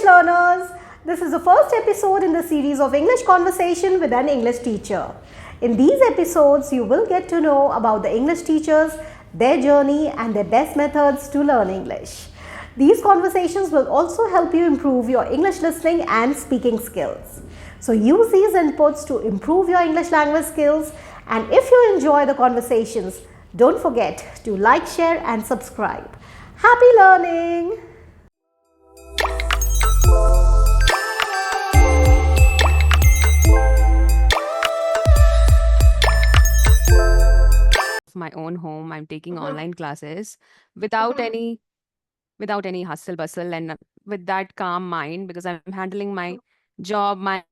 learners! This is the first episode in the series of English Conversation with an English teacher. In these episodes, you will get to know about the English teachers, their journey, and their best methods to learn English. These conversations will also help you improve your English listening and speaking skills. So use these inputs to improve your English language skills, and if you enjoy the conversations, don't forget to like, share, and subscribe. Happy learning! My own home. I'm taking online classes without any hustle bustle and with that calm mind because I'm handling my job, my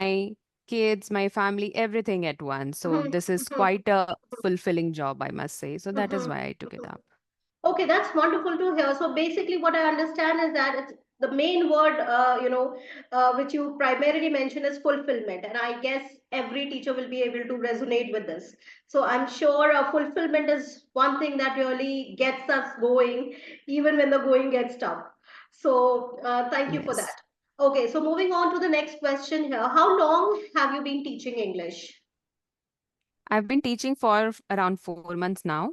kids, my family, everything at once. So this is quite a fulfilling job, I must say. So that is why I took it up. Okay, that's wonderful to hear. So basically, what I understand is that it's the main word, which you primarily mention is fulfillment. And I guess every teacher will be able to resonate with this. So I'm sure fulfillment is one thing that really gets us going, even when the going gets tough. So thank you for Yes. that. Okay, so moving on to the next question here. How long have you been teaching English? I've been teaching for around 4 months now.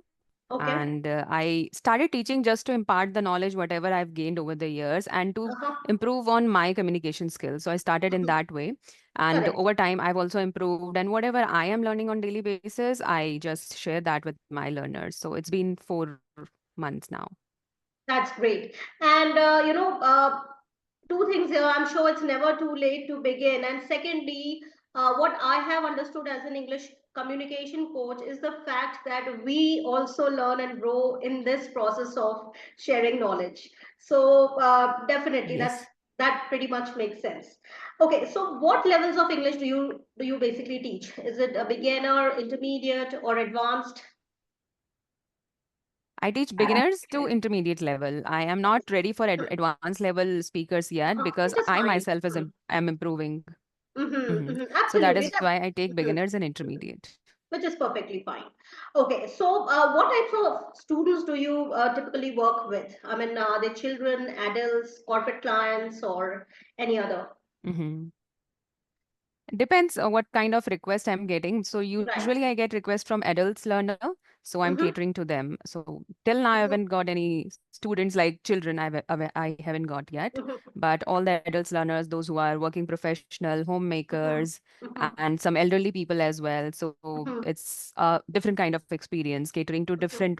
Okay. And I started teaching just to impart the knowledge, whatever I've gained over the years, and to Uh-huh. improve on my communication skills. So I started in Mhm. that way. And Correct. over time, I've also improved. And whatever I am learning on daily basis, I just share that with my learners. So it's been 4 months now. That's great. And two things here. I'm sure it's never too late to begin. And secondly, what I have understood as an English communication coach is the fact that we also learn and grow in this process of sharing knowledge. So definitely, Yes. that pretty much makes sense. Okay, so what levels of English do you basically teach? Is it a beginner, intermediate, or advanced? I teach beginners to intermediate level. I am not ready for advanced level speakers yet because Which is I fine. myself am improving. So that Absolutely. is why I take beginners and intermediate. Which is perfectly fine. Okay, so what types of students do you typically work with? I mean, are they children, adults, corporate clients, or any other? Mhm. Depends on what kind of request I'm getting. So Right. usually I get requests from adults learner, so I'm Mm-hmm. catering to them. So till now I haven't got any students like children. I haven't got yet, Mm-hmm. but all the adults learners, those who are working professional, Mm-hmm. homemakers, Mm-hmm. and some elderly people as well. So Mm-hmm. it's a different kind of experience, catering to Mm-hmm. different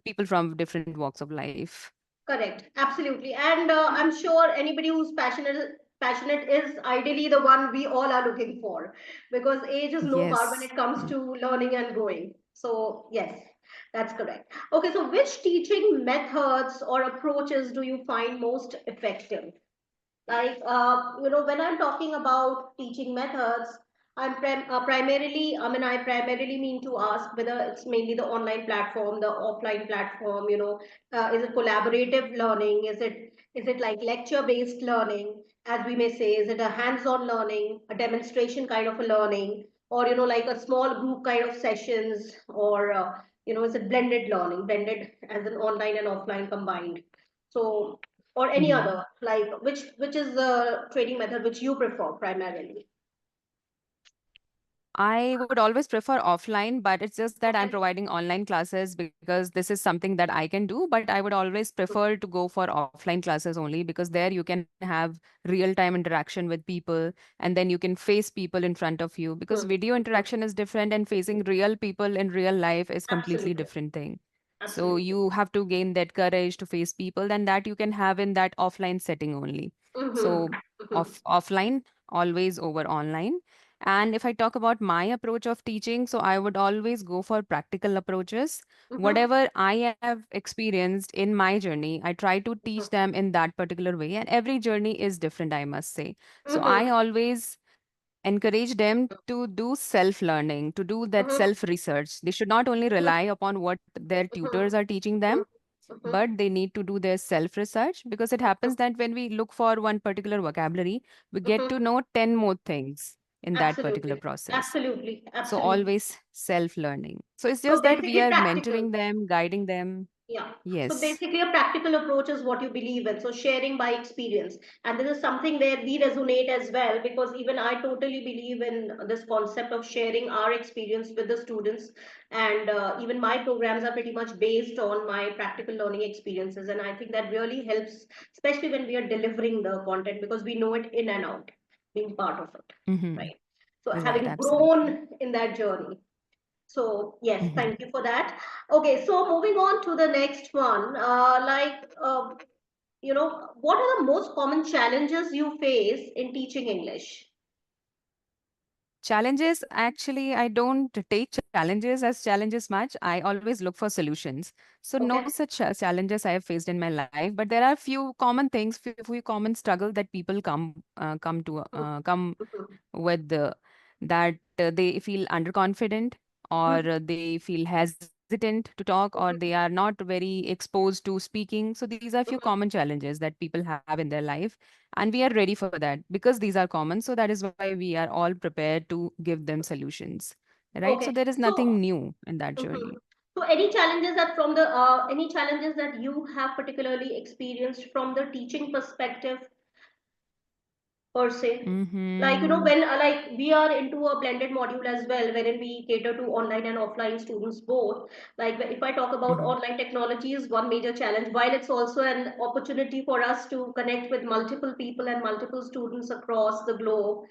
people from different walks of life. Correct, absolutely. And I'm sure anybody who's passionate is ideally the one we all are looking for, because age is no bar when Yes. it comes to learning and growing. So yes, that's correct. Okay, so which teaching methods or approaches do you find most effective? Like when I'm talking about teaching methods, I primarily mean to ask whether it's mainly the online platform, the offline platform. Is it collaborative learning? Is it like lecture based learning, as we may say? Is it a hands on learning, a demonstration kind of a learning, or like a small group kind of sessions, or is it blended learning, blended as an online and offline combined? So, or any Mhm. other, like which is the training method which you prefer primarily? I would always prefer offline, but it's just that I'm Okay. providing online classes because this is something that I can do. But I would always prefer to go for offline classes only because there you can have real time interaction with people and then you can face people in front of you because Mhm. video Mhm. interaction is different and facing real people in real life is completely Absolutely. different thing. So Absolutely. you have to gain that courage to face people and that you can have in that offline setting only. Mm-hmm. So Mm-hmm. offline always over online. And if I talk about my approach of teaching, so I would always go for practical approaches. Mm-hmm. Whatever I have experienced in my journey, I try to teach them in that particular way. And every journey is different, I must say. So Mm-hmm. I always encourage them to do self learning, to do that Mm-hmm. self research. They should not only rely upon what their Mm-hmm. tutors are teaching them, Mm-hmm. but they need to do their self research because it happens that when we look for one particular vocabulary, we get Mm-hmm. to know 10 more things in that particular Absolutely. process. Absolutely. So Absolutely. always self learning. So it's So just that we basically are practical. mentoring them, guiding them. Yeah. So Yes. basically, a practical approach is what you believe in. So sharing by experience. And this is something where we resonate as well, because even I totally believe in this concept of sharing our experience with the students. And even my programs are pretty much based on my practical learning experiences. And I think that really helps, especially when we are delivering the content, because we know it in and out, being part of it. Mm-hmm. Right. So Right, having absolutely. grown in that journey. So yes, Mm-hmm. thank you for that. Okay, so moving on to the next one, what are the most common challenges you face in teaching English? Challenges, actually, I don't take challenges as challenges much. I always look for solutions. So no Okay. such challenges I have faced in my life, but there are few common things, few common struggle that people come Mhm, with that they feel underconfident, or mhm, they feel hesitant to talk, or they mhm, are not very exposed to speaking. So these are few mhm. common challenges that people have in their life, and we are ready for that because these are common. So that is why we are all prepared to give them solutions, right? So Okay. there is So, nothing new in that mhm. journey. So any challenges that you have particularly experienced from the teaching perspective per se, like Mm-hmm. when like we are into a blended module as well, wherein we cater to online and offline students both. Like if I talk about Mm-hmm. online technology is one major challenge, while it's also an opportunity for us to connect with multiple people and multiple students across the globe,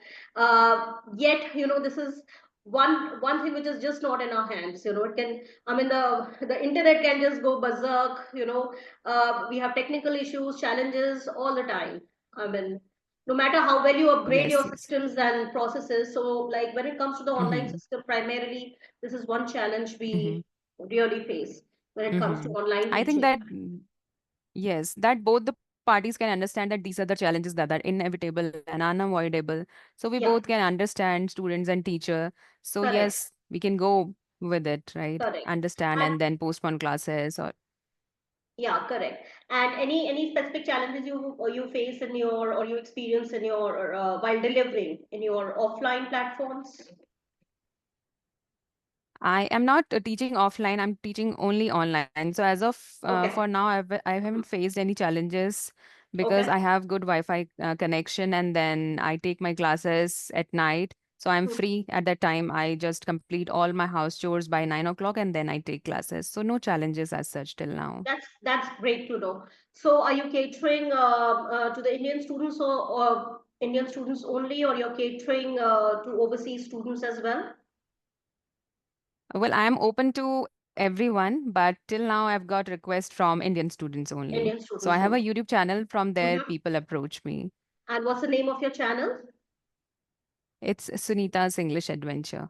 yet this is one thing which is just not in our hands. It can, I mean, the internet can just go berserk. We have technical issues, challenges all the time. I mean, no matter how well you upgrade Yes, your yes. systems and processes. So like when it comes to the online Mm-hmm. system, primarily this is one challenge Mm-hmm. we really face when it comes to Mm-hmm. online I think teaching. that yes, that both the parties can understand that these are the challenges that are inevitable and unavoidable. So we both Yeah, can understand students and teacher. So correct, yes, we can go with it, right? correct. Understand And and then postpone classes or yeah, correct. And any specific challenges you face in your, or you experience in your while delivering in your offline platforms? I am not teaching offline. I'm teaching only online. So as of for Okay, now, I haven't faced any challenges because okay. I have good Wi-Fi connection, and then I take my classes at night. So I'm Hmm. free at that time. I just complete all my house chores by 9 o'clock, and then I take classes. So no challenges as such till now. That's great to know. So, are you catering to the Indian students, or Indian students only, or you're catering to overseas students as well? Well, I am open to everyone, but till now I've got requests from Indian students only. Indian So I students have a only. YouTube channel. From there, Hmm. people approach me. And what's the name of your channel? It's Sunita's English Adventure.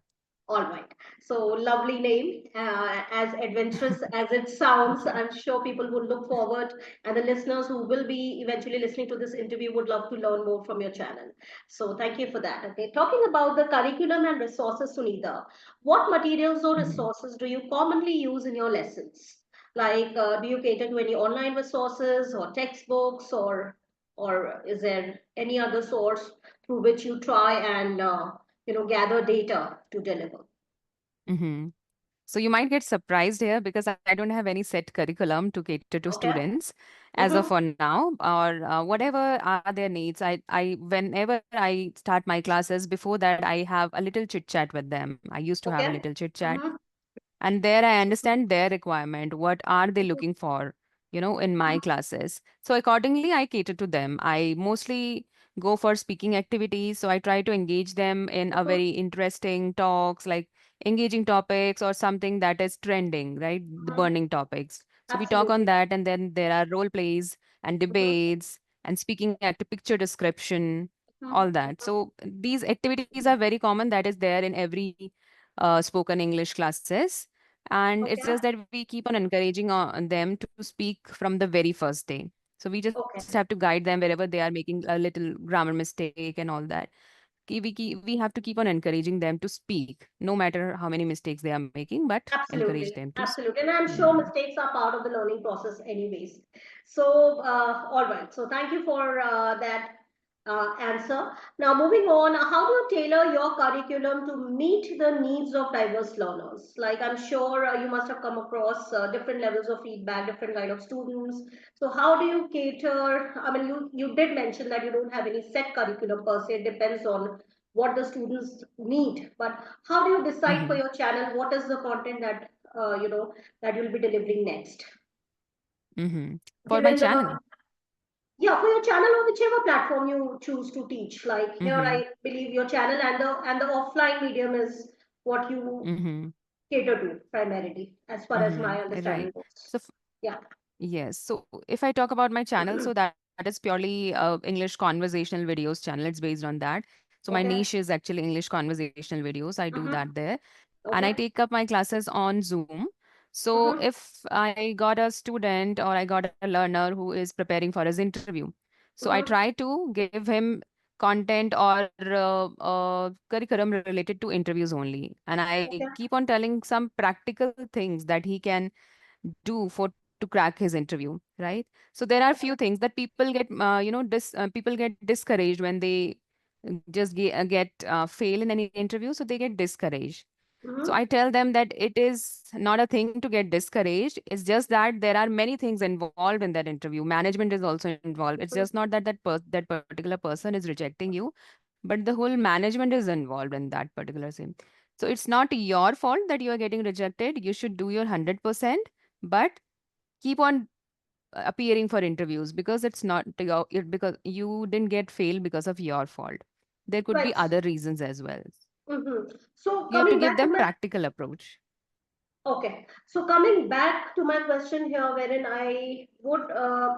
All right. So lovely name, as adventurous as it sounds. I'm sure people would look forward, and the listeners who will be eventually listening to this interview would love to learn more from your channel. So thank you for that. Okay. Talking about the curriculum and resources, Sunita, what materials or Mhm. resources do you commonly use in your lessons? Like, do you cater to any online resources or textbooks, or is there any other source through which you try and gather data to deliver? Mhm. So you might get surprised here because I don't have any set curriculum to cater to Okay. students as of Mm-hmm. for now, or whatever are their needs. I whenever I start my classes, before that I have a little chit chat with them. I used to have a Okay. little chit chat, Mm-hmm. and there I understand their requirement. What are they looking for, in my classes? So accordingly, I cater to them. I mostly go for speaking activities. So I try to engage them in a Mm-hmm. very interesting talks, like engaging topics or something that is trending, right? The Mm-hmm. burning topics. So we talk on Absolutely. that, and then there are role plays and Mm-hmm. debates and speaking act picture description, all Mm-hmm. that. So these activities are very common. That is there in every spoken English classes. And it's Okay. just that we keep on encouraging them to speak from the very first day. So we just have Okay. to guide them wherever they are making a little grammar mistake and all that. We have to keep on encouraging them to speak, no matter how many mistakes they are making, but encourage Absolutely. them to speak. Absolutely. And I'm sure Mhm. mistakes are part of the learning process anyways. So, all right. So thank you for that. answer. Now, moving on, how do you tailor your curriculum to meet the needs of diverse learners? Like, I'm sure you must have come across different levels of feedback, different kind of students. So, how do you cater? I mean, you did mention that you don't have any set curriculum per se. It depends on what the students need. But how do you decide for Mm-hmm. your channel what is the content that that you'll be delivering next? Mm-hmm. For my Given the channel. Yeah, for your channel or whichever platform you choose to teach. Like here, Mm-hmm. I believe your channel and the offline medium is what you Mm-hmm. cater to primarily, as far as my Mm-hmm. understanding Right. goes. So Yeah. yes. So if I talk about my channel, so that is purely English conversational videos channel. It's based on that. So my Okay. niche is actually English conversational videos. I do Mm-hmm. that there. And I Okay. take up my classes on Zoom. So Mm-hmm. if I got a student or I got a learner who is preparing for his interview, so I Mm-hmm. try to give him content or curriculum related to interviews only. And I Okay. keep on telling some practical things that he can do for to crack his interview, right? So there are few things that people get people get discouraged when they get fail in any interview, so they get discouraged. So I Mm-hmm. tell them that it is not a thing to get discouraged. It's just that there are many things involved in that interview. Management is also involved. It's just not that that particular person is rejecting you, but the whole management is involved in that particular thing. So it's not your fault that you are getting rejected. You should do your 100%, but keep on appearing for interviews because it's not because you didn't get failed because of your fault. There could be Right. other reasons as well. Mm-hmm. So You have to coming give back to them my practical approach. Okay, so coming back to my question here, wherein I would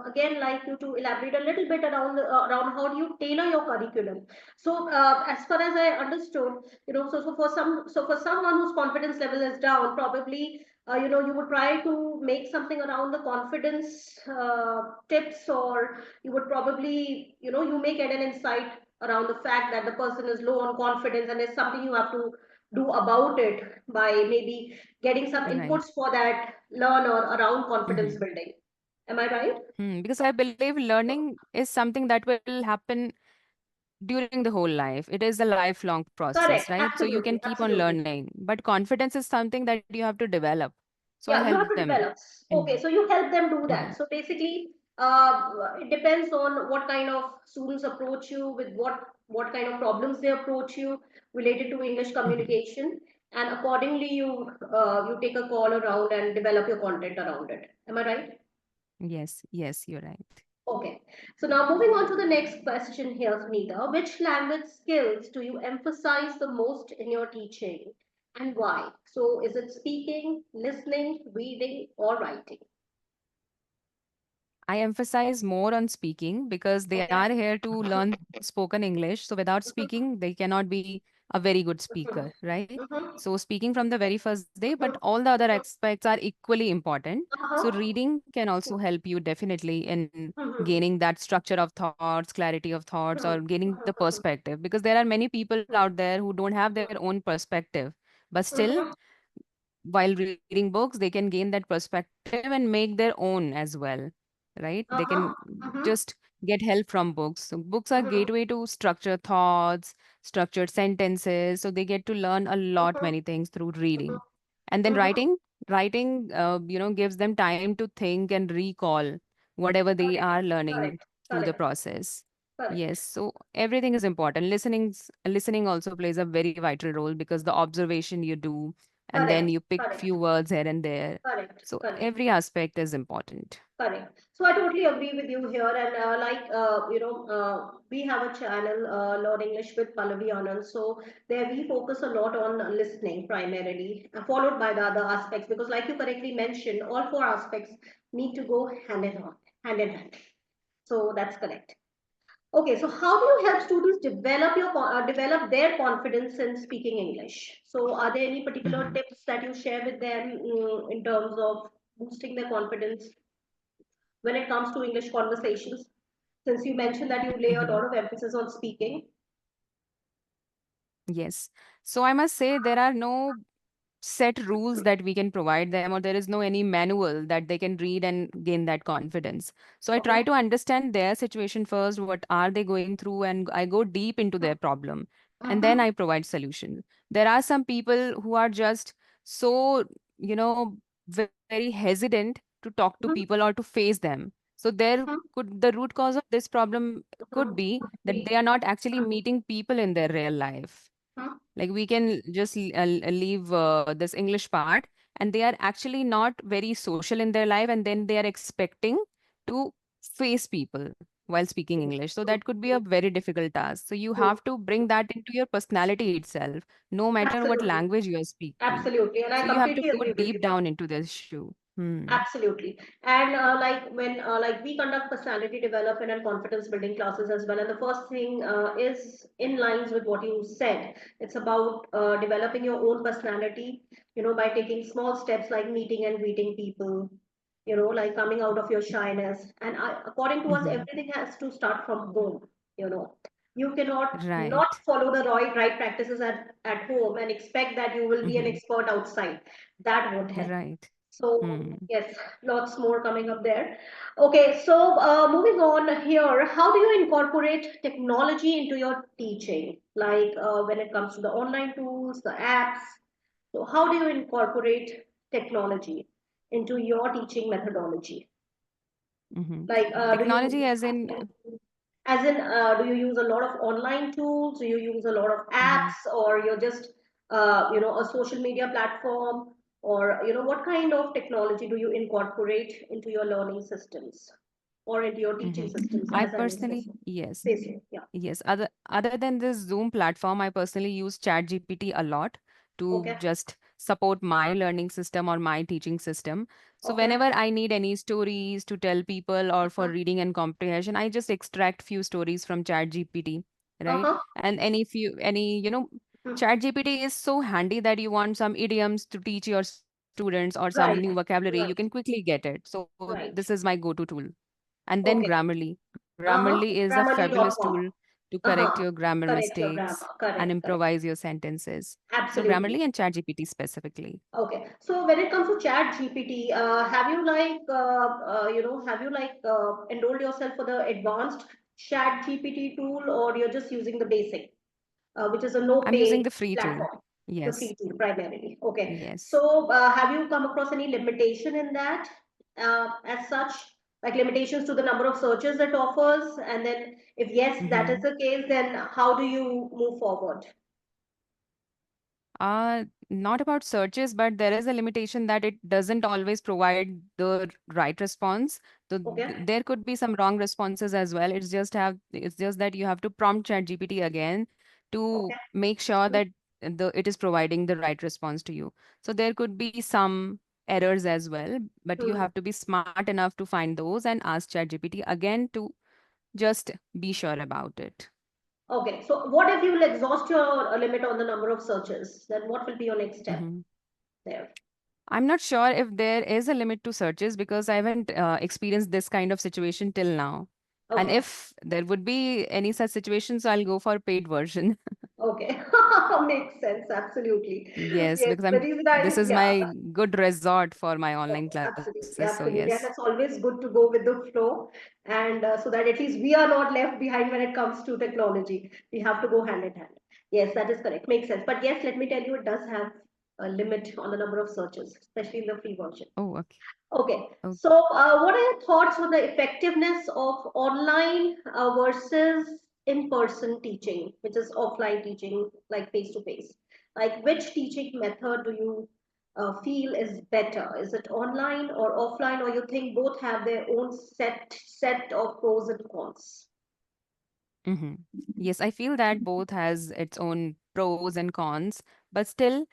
again like you to elaborate a little bit around around how do you tailor your curriculum. So, as far as I understood, so for someone whose confidence level is down, probably you would try to make something around the confidence tips, or you would probably you may get an insight around the fact that the person is low on confidence, and there's something you have to do about it by maybe getting some Right. inputs for that learner around confidence Hmm. building. Am I right? Because I believe learning is something that will happen during the whole life. It is a lifelong process, Correct. right? So you can Absolutely. keep on Absolutely. learning. But confidence is something that you have to develop. So I Yeah, you help have to them. develop. Okay, In, so you help them do Mhm. that. So basically, it depends on what kind of students approach you with what kind of problems they approach you related to English Mhm. communication, and accordingly you take a call around and develop your content around it. Am I right? Yes, yes, you're right. Okay, so now moving on to the next question here, Sunita. Which language skills do you emphasize the most in your teaching and why? So, is it speaking, listening, reading, or writing? I emphasize more on speaking because they Okay. are here to learn spoken English. So without Mhm, speaking, they cannot be a very good mhm, speaker, right? mhm, So speaking from the very first day, but mhm, all the other mhm. aspects are equally important. So Uh-huh. reading can also help you definitely in Mhm, gaining that structure of thoughts, clarity of thoughts, mhm, or gaining the mhm, perspective. Because there are many people mhm, out there who don't have their own perspective, but still mhm, while reading books, they can gain that perspective and make their own as well, right? They can uh-huh. Mhm, just get help from books. So books are mhm, gateway to structure thoughts, structured sentences. So they get to learn a lot mhm, many things through mhm, reading. And then mhm. writing gives them time to think and recall whatever they Correct, are learning correct, through the correct, process. Yes, correct, so everything is important. Listening also plays a very vital role because the observation you do and then correct, you pick correct, few words here and there. correct, So correct. every aspect is important. Correct. So I totally agree with you here. And we have a channel, Learn English with Pallavi Anand. So there we focus a lot on listening primarily, followed by the other aspects. Because like you correctly mentioned, all four aspects need to go hand in hand. So that's correct. Okay, so how do you help students develop their confidence in speaking English? So are there any particular Mhm. tips that you share with them in terms of boosting their confidence when it comes to English conversations? Since you mentioned that you lay a Mhm. lot of emphasis on speaking. Yes. So I must say there are no set rules that we can provide them, or there is no any manual that they can read and gain that confidence. So I Okay. try to understand their situation first, what are they going through, and I go deep into their problem, and then Mm-hmm. I provide solution. There are some people who are just so, very hesitant to talk to Mm-hmm. people or to face them. So there Mm-hmm. could the root cause of this problem could be that they are not actually meeting people in their real life. Mm-hmm. Like we can just leave this English part, and they are actually not very social in their life, and then they are expecting to face people while speaking English. So that could be a very difficult task. So you Mm-hmm. have to bring that into your personality itself, no matter what Absolutely. language you are speaking. Absolutely. And I So you have to completely go agree with deep you. down into this issue. Hmm. Absolutely. And like when like we conduct personality development and confidence building classes as well. And the first thing is in lines with what you said. It's about developing your own personality, by taking small steps like meeting and greeting people, like coming out of your shyness. And according to us, Hmm. everything has to start from home, you know. You cannot not Right. follow the right practices at home and expect that you will be an Hmm. expert outside. That won't help. Right. So Hmm. yes, lots more coming up there. Okay, so moving on here, how do you incorporate technology into your teaching? Like when it comes to the online tools, the apps. So how do you incorporate technology into your teaching methodology? Hmm. Like do you, Technology as in. as in, do you use a lot of online tools? Do you use a lot of Mhm. apps, or you're just, a social media platform? Or, what kind of technology do you incorporate into your learning systems or into your teaching Mhm. systems, I as I may say? personally, yes, Basically, yeah. yes. Other than this Zoom platform, I personally use ChatGPT a lot to Okay. just support my learning system or my teaching system. So Okay. whenever I need any stories to tell people or for Uh-huh. reading and comprehension, I just extract few stories from ChatGPT, right? Uh-huh. And ChatGPT is so handy that you want some idioms to teach your students or some new Right. vocabulary, you can Right. quickly get it. So this is Right. my go-to tool. And then Okay. Grammarly. Uh-huh. Grammarly is a fabulous Grammarly.com. tool to correct Uh-huh. your grammar Correct your grammar. mistakes and Correct. Correct. improvise your sentences. So Absolutely. Grammarly and ChatGPT specifically. Okay, so when it comes to Chat GPT, have you like enrolled yourself for the advanced Chat GPT tool, or you're just using the basic, which is a no I'm using pay the free tool. platform, the Yes. free tool primarily. Okay, Yes. so have you come across any limitation in that, as such, like limitations to the number of searches it offers? And then, if yes, that is Mm-hmm. the case, then how do you move forward? Not about searches, but there is a limitation that it doesn't always provide the right response. So Okay, there could be some wrong responses as well. It's just that you have to prompt ChatGPT again to okay. make sure that it is providing the right response to you. So there could be some errors as well, but you Hmm. have to be smart enough to find those and ask ChatGPT again to just be sure about it. Okay, so what if you will exhaust your limit on the number of searches? Then what will be your next step Mhm. there? I'm not sure if there is a limit to searches because I haven't experienced this kind of situation till now. And Okay, if there would be any such situations, I'll go for paid version. okay, makes sense. Absolutely. Yes, Yes, because the I'm reason I, this is yeah, my good resort for my online classes. So absolutely, yes. absolutely, and that's always good to go with the flow, and so that at least we are not left behind when it comes to technology. We have to go hand in hand. Yes, that is correct. Makes sense. But yes, let me tell you, it does have a limit on the number of searches, especially in the free version. Oh, okay. Okay, Oh, so what are your thoughts on the effectiveness of online versus in-person teaching, which is offline teaching, like face-to-face? Like, which teaching method do you feel is better? Is it online or offline, or you think both have their own set of pros and cons? mm-hmm. Yes, I feel that both has its own pros and cons, but still,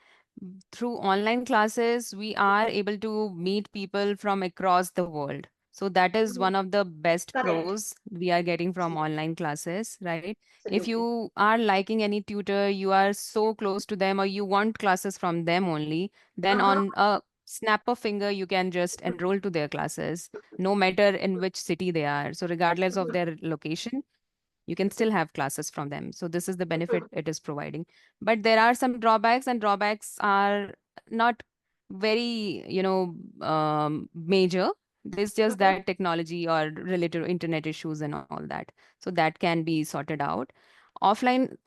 through online classes, we are able to meet people from across the world. So that is Mhm. one of the best Correct. pros we are getting from online classes, right? If Absolutely. you are liking any tutor, you are so close to them, or you want classes from them only, then Uh-huh. on a snap of finger, you can just enroll to their classes, no matter in which city they are. So regardless of Mhm. their location, you can still have classes from them. So this is the benefit Mhm. it is providing. But there are some drawbacks, and drawbacks are not very, major. There's just Mhm. that technology or related internet issues and all that. So that can be sorted out. Offline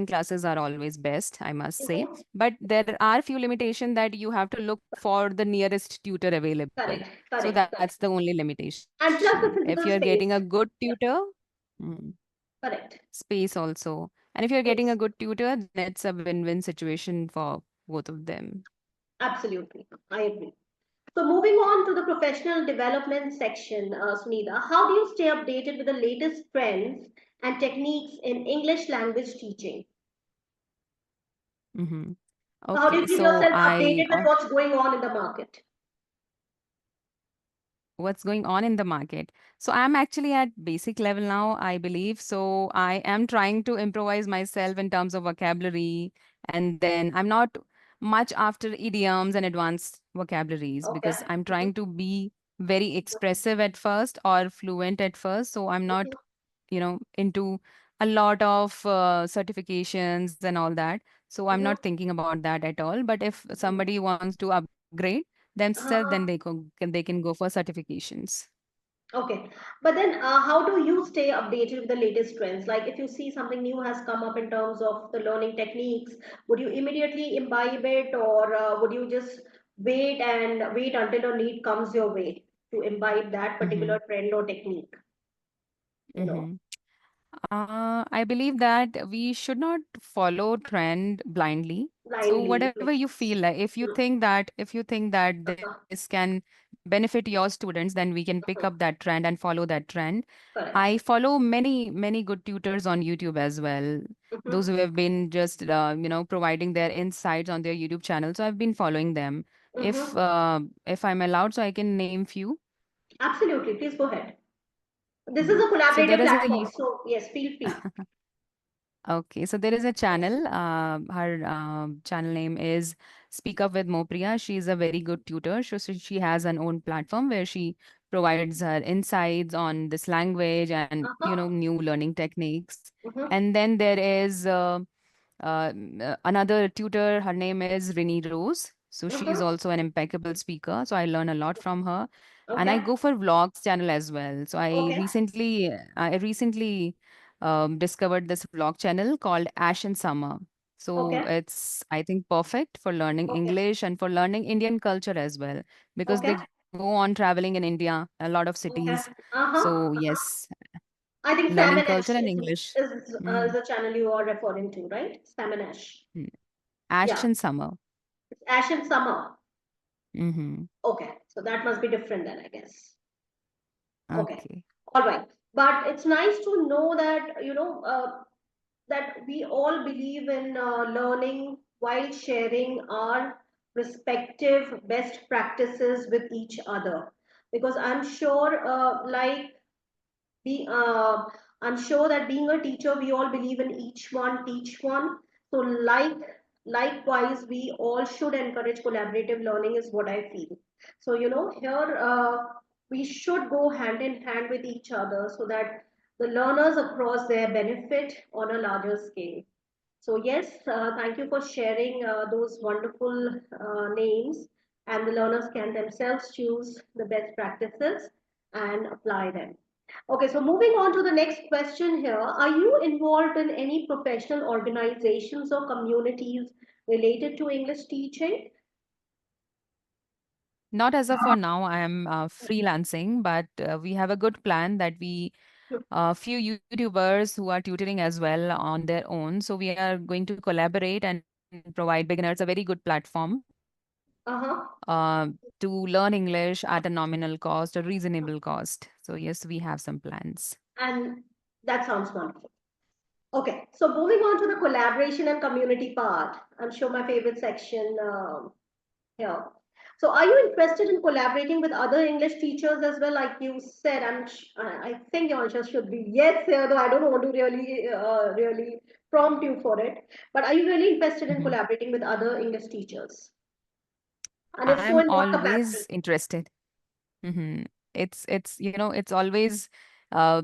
classes are always best, I must say. Mhm. But there are few limitations that you have to look for the nearest tutor available. Correct, So correct, that's the correct. only limitation. And plus If the you're getting physical a good space. tutor, mm, Correct. space also. And if you're getting a Space. good tutor, then it's a win-win situation for both of them. Absolutely. I agree. So moving on to the professional development section, Sunita, how do you stay updated with the latest trends and techniques in English language teaching? Hmm. So how do you Okay, keep so yourself updated with what's going on in the market? what's going on in the market. So I'm actually at basic level now, I believe. So I am trying to improvise myself in terms of vocabulary. And then I'm not much after idioms and advanced vocabularies Okay. because I'm Mhm, trying to be very expressive at first or fluent at first. So I'm not, mhm, into a lot of certifications and all that. So I'm mhm, not thinking about that at all. But if mhm. somebody wants to upgrade themselves, then Uh-huh. they can go for certifications. Okay. But then how do you stay updated with the latest trends? Like if you see something new has come up in terms of the learning techniques, would you immediately imbibe it, or would you just wait until a need comes your way to imbibe that Mm-hmm. particular trend or technique, you know, Mm-hmm. I believe that we should not follow trend blindly. So blindly? whatever you feel like, Mm, if you think that this uh-huh, can benefit your students, then we can pick up uh-huh. that trend and follow that trend. Correct. I follow many good tutors on YouTube as well. Those Mm-hmm. who have been just providing their insights on their YouTube channel. So I've been following them. Mm-hmm. If I'm allowed, so I can name few. Absolutely. Please go ahead. This is Mhm. a So there collaborative is a platform, so yes, feel free. Okay, so there is a channel. Her channel name is Speak Up with Mopriya. She is a very good tutor. So she has an own platform where she provides her insights on this language and Uh-huh. new learning techniques. Mm-hmm. And then there is another tutor. Her name is Rini Rose. So she is Mm-hmm. also an impeccable speaker. So I learn a lot from her, and I Okay. go for vlogs channel as well. So Okay. I recently discovered this vlog channel called Ash and Summer. So Okay. it's, I think, perfect for learning Okay. English and for learning Indian culture as well, because Okay. they go on traveling in India, a lot of cities. Okay. So Uh-huh. yes, I think learning Salmon culture Ash and English. is Mm, the channel you are referring to, right? Salmon Ash. mm. Ash Yeah. and Summer. It's Ash and Summer. Mm-hmm. Okay. So that must be different then, I guess. Okay. Okay. All right. But it's nice to know that, that we all believe in learning while sharing our respective best practices with each other. Because I'm sure, I'm sure that being a teacher, we all believe in each one, teach one. So, likewise, we all should encourage collaborative learning, is what I feel. So, here we should go hand in hand with each other so that the learners across their benefit on a larger scale. So yes, thank you for sharing those wonderful names, and the learners can themselves choose the best practices and apply them. Okay, so moving on to the next question here. Are you involved in any professional organizations or communities related to English teaching? Not as of for now, I am freelancing, but we have a good plan that we few YouTubers who are tutoring as well on their own. So we are going to collaborate and provide beginners a very good platform Uh-huh. to learn English at a nominal cost, a reasonable cost. So yes, we have some plans. And that sounds wonderful. Okay, so moving on to the collaboration and community part. I'm sure my favorite section here. So, are you interested in collaborating with other English teachers as well? Like you said, I think your answer should be yes, though I don't want to really prompt you for it. But are you really interested in Mhm. collaborating with other English teachers? And if so, I'm in what always capacity? interested. Hmm. It's always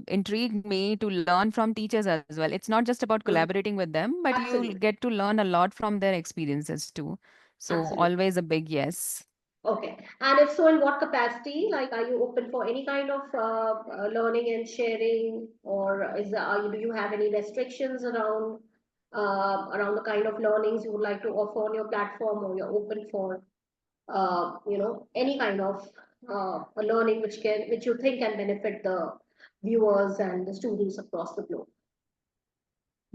intrigued me to learn from teachers as well. It's not just about Hmm. collaborating with them, but you'll Absolutely. get to learn a lot from their experiences too. So Absolutely. always a big yes. Okay. And if so, in what capacity? Like, are you open for any kind of learning and sharing, or do you have any restrictions around the kind of learnings you would like to offer on your platform, or you're open for any kind of a learning which you think can benefit the viewers and the students across the globe?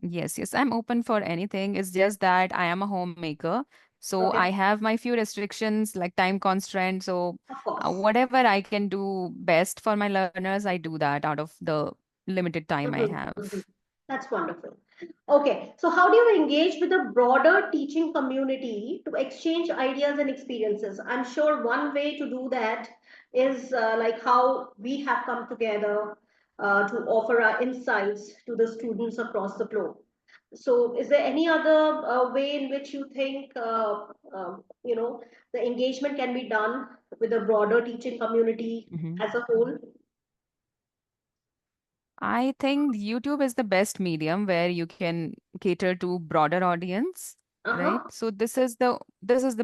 Yes, yes, I'm open for anything. It's just that I am a homemaker. So Okay, I have my few restrictions like time constraint. So of course. whatever I can do best for my learners, I do that out of the limited time I Mhm, mhm. have. That's wonderful. Okay, so how do you engage with the broader teaching community to exchange ideas and experiences? I'm sure one way to do that is like how we have come together to offer our insights to the students across the globe. So, is there any other way in which you think the engagement can be done with the broader teaching community Mhm. as a whole? I think YouTube is the best medium where you can cater to broader audience, right? Uh-huh. So this is the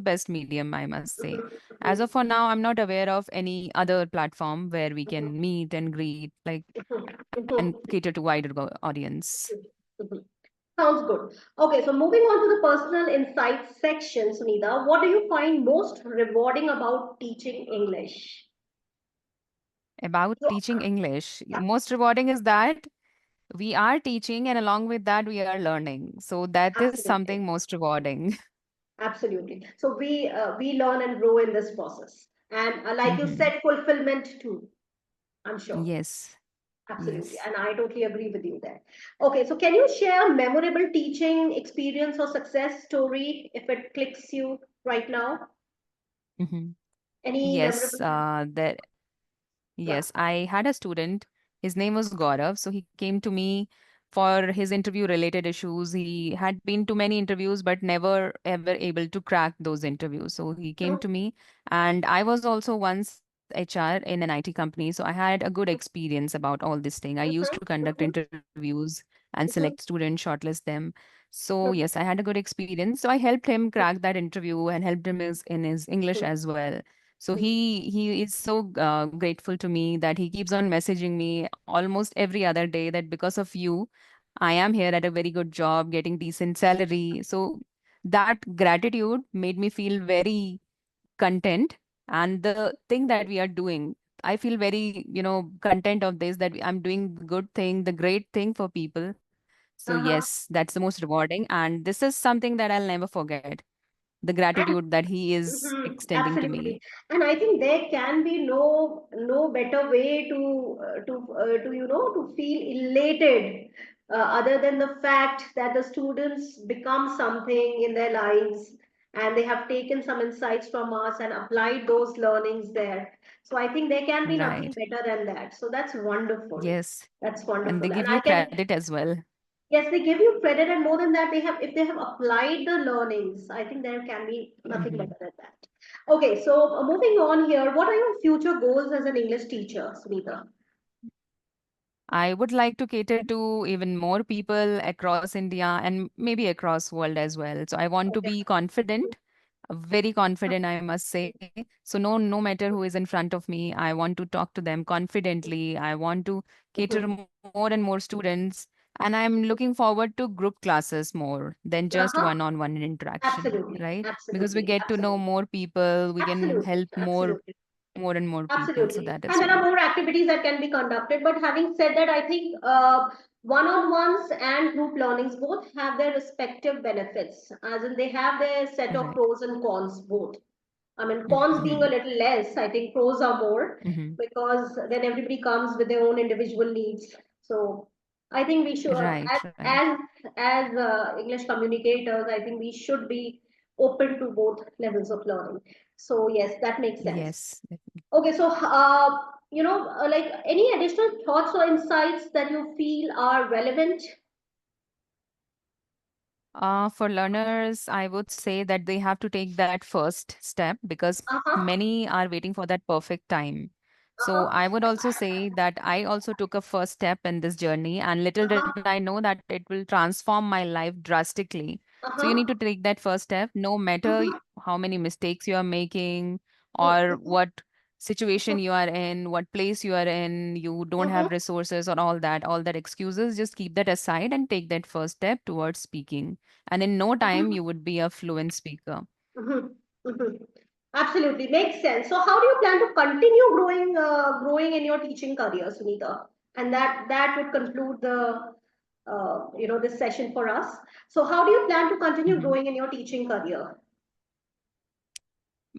best medium, I must say. As of for now, I'm not aware of any other platform where we can meet and greet, like, and cater to wider audience. Sounds good. Okay, so moving on to the personal insights section, Sunita, what do you find most rewarding about teaching English? About So, teaching English, yeah, most rewarding is that we are teaching and along with that we are learning. So that is absolutely, something most rewarding. absolutely. So we learn and grow in this process, and like you Hmm. said, fulfillment too. I'm sure. Yes, Absolutely, yes. and I totally agree with you there. Okay, so can you share a memorable teaching experience or success story if it clicks you right now? Hmm. Any Yes, memorable? Yeah. yes, I had a student. His name was Gaurav. So he came to me for his interview related issues. He had been to many interviews, but never ever able to crack those interviews. So he came to me, and I was also once HR in an IT company. So I had a good experience about all this thing. I used to Mhm, conduct mhm, interviews and select mhm, students, shortlist them. So mhm, yes, I had a good experience. So I helped him crack that interview and helped him in his English as well. So mhm, he is so grateful to me that he keeps on messaging me almost every other day that because of you, I am here at a very good job, getting decent salary. So that gratitude made me feel very content. And the thing that we are doing, I feel very, content of this, that I'm doing the good thing, the great thing for people. So uh-huh. yes, that's the most rewarding. And this is something that I'll never forget. The gratitude that he is Mhm, extending to absolutely, me. and I think there can be no better way to to feel elated other than the fact that the students become something in their lives and they have taken some insights from us and applied those learnings there. So I think there can be nothing Right. better than that. So that's wonderful. Yes. That's And they wonderful, and give I you can. credit as well. Yes, they give you credit, and more than that, they have if they have applied the learnings, I think there can be nothing Hmm. better than that. Okay, so moving on here, what are your future goals as an English teacher, Sunita? I would like to cater to even more people across India and maybe across world as well. So I want to Okay. be confident, very confident, I must say. So no matter who is in front of me, I want to talk to them confidently. I want to cater Mhm. more and more students. And I'm looking forward to group classes more than just Uh-huh. one-on-one interaction, Absolutely, right? Because we absolutely, get to know absolutely, more people, we can absolutely, help absolutely. more and more people. So Absolutely. that And as there are well. more activities that can be conducted. But having said that, I think one-on-ones and group learnings both have their respective benefits, as in they have their set of Right. pros and cons both. I mean, cons being a Hmm. little less, I think pros are more Hmm. because then everybody comes with their own individual needs. So I think we should, Right, as right. as English communicators, I think we should be open to both levels of learning. So yes, that makes sense. Yes. Okay, so like any additional thoughts or insights that you feel are relevant? For learners, I would say that they have to take that first step because Uh-huh, many are waiting for that perfect time. So uh-huh, I would also say that I also took a first step in this journey, and little did uh-huh, I know that it will transform my life drastically. So you need uh-huh. to take that first step, no matter Mhm. how many mistakes you are making, or what situation you are in, what place you are in, you don't have Mhm. resources, or all that excuses, just keep that aside and take that first step towards speaking. And in no time, Mhm. you would be a fluent speaker. Mhm. Mhm. Absolutely makes sense. So, how do you plan to continue growing in your teaching career, Sunita? And that would conclude the this session for us. So, how do you plan to continue Mhm. growing in your teaching career?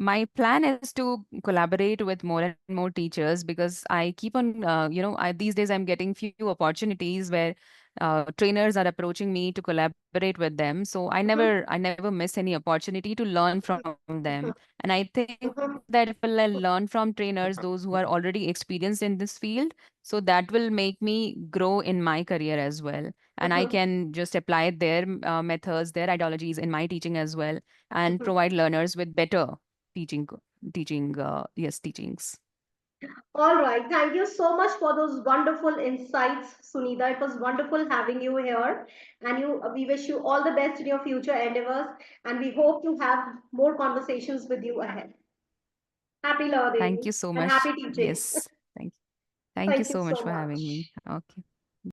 My plan is to collaborate with more and more teachers, because I keep on, these days I'm getting few opportunities where trainers are approaching me to collaborate with them. So Mhm. I never miss any opportunity to learn from them. Mhm. And I think that if I learn from trainers, those who are already experienced in this field, so that will make me grow in my career as well. And I Mhm. can just apply their methods, their ideologies in my teaching as well, and Mhm. provide learners with better teaching teachings. All right. Thank you so much for those wonderful insights, Sunita. It was wonderful having you here. And we wish you all the best in your future endeavors. And we hope to have more conversations with you ahead. Happy Thank you learning so and much. happy teaching. Yes, thank you Thank you so much so for having me. much. Okay.